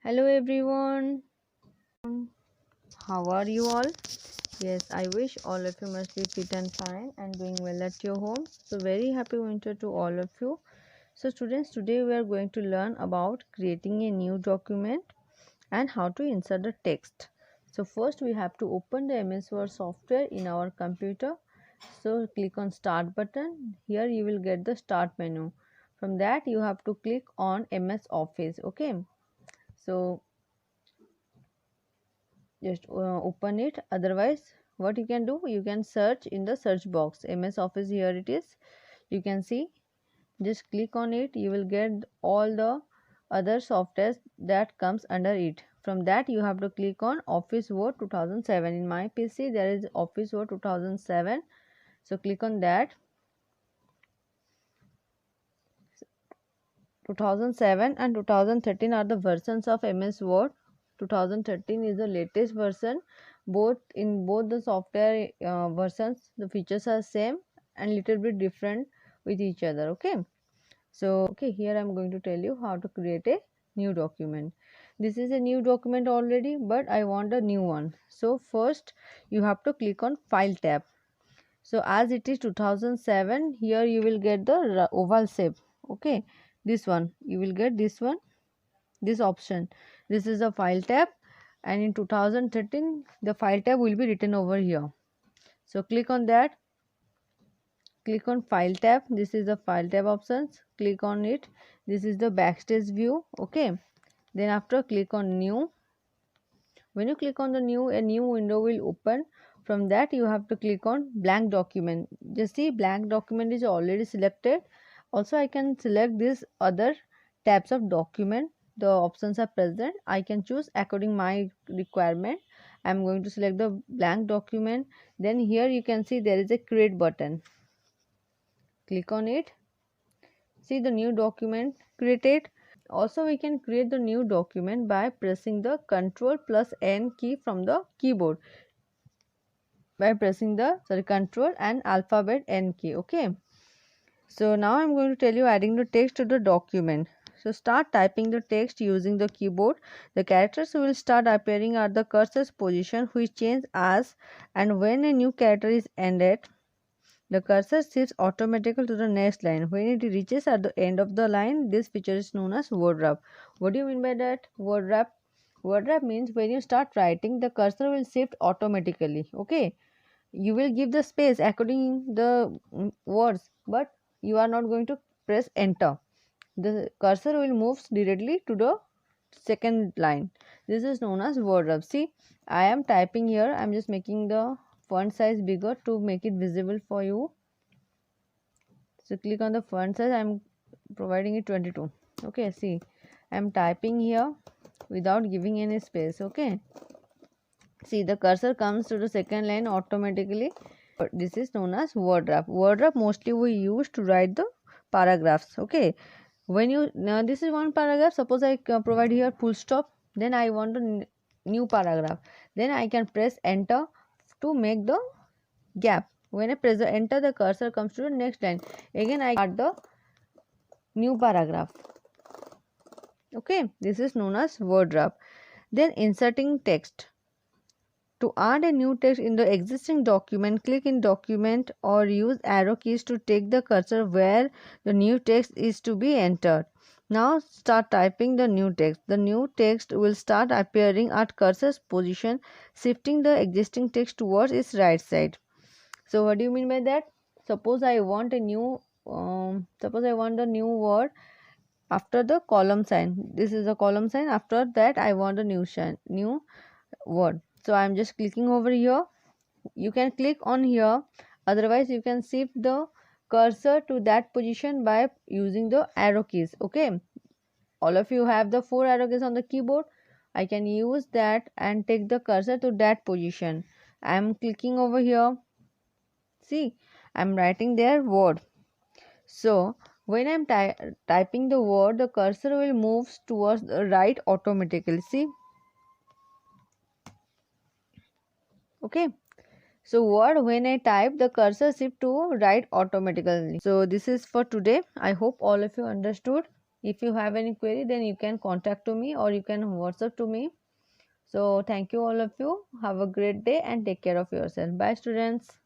Hello everyone, how are you all? Yes, I wish all of you must be fit and fine and doing well at your home. So, very happy winter to all of you. So, students, today we are going to learn about creating a new document and how to insert the text. So, first we have to open the MS Word software in our computer. So, click on Start button. Here you will get the Start menu. From that, you have to click on MS Office. Okay. So, just open it. Otherwise, what you can do, you can search in the search box MS Office. Here it is, you can see. Just click on it, you will get all the other softwares that comes under it. From that you have to click on Office Word 2007. In my PC there is Office Word 2007, so click on that. 2007 and 2013 are the versions of MS Word. 2013 is the latest version. Both the software versions, the features are same and little bit different with each other. Okay, so here I'm going to tell you how to create a new document. This is a new document already, but I want a new one. So first you have to click on File tab. So as it is 2007, here you will get the oval shape. Okay, this one you will get, this one, this option. This is the File tab, and in 2013 the File tab will be written over here. So click on that. Click on File tab. This is the File tab options. Click on it. This is the backstage view. Okay, then after click on New. When you click on the new, a new window will open. From that you have to click on blank document. Just see, blank document is already selected. Also I can select this other tabs of document. The options are present. I can choose according my requirement. I am going to select the blank document. Then here you can see there is a create button. Click on it. See the new document created. Also we can create the new document by pressing the Ctrl+N key from the keyboard. By pressing the Ctrl and alphabet N key. Okay. So now I'm going to tell you adding the text to the document. So start typing the text using the keyboard. The characters will start appearing at the cursor's position, which change as and when a new character is ended. The cursor shifts automatically to the next line. When it reaches at the end of the line, this feature is known as word wrap. What do you mean by that? Word wrap? Word wrap means when you start writing, the cursor will shift automatically. Okay. You will give the space according the words, but you are not going to press enter. The cursor will move directly to the second line. This is known as word wrap. See, I am typing here. I am just making the font size bigger to make it visible for you. So click on the font size. I am providing it 22. Okay, see, I am typing here without giving any space. Okay, see, the cursor comes to the second line automatically. This is known as word wrap. Word wrap mostly we use to write the paragraphs. Okay, when you now this is one paragraph. Suppose I provide here full stop. Then I want a new paragraph. Then I can press enter to make the gap. When I press the enter, the cursor comes to the next line. Again I add the new paragraph. Okay, this is known as word wrap. Then inserting text. To add a new text in the existing document, click in document or use arrow keys to take the cursor where the new text is to be entered. Now start typing the new text. The new text will start appearing at cursor's position, shifting the existing text towards its right side. So what do you mean by that? Suppose I want a new new word after the column sign. This is the column sign. After that I want a new word. So I am just clicking over here. You can click on here, otherwise you can shift the cursor to that position by using the arrow keys. Okay, all of you have the 4 arrow keys on the keyboard. I can use that and take the cursor to that position. I am clicking over here. See, I am writing their word. So when I am typing the word, the cursor will move towards the right automatically. See, okay. So word, when I type, the cursor shift to right automatically. So this is for today. I hope all of you understood. If you have any query, then you can contact to me or you can WhatsApp to me. So thank you all of you. Have a great day and take care of yourself. Bye students.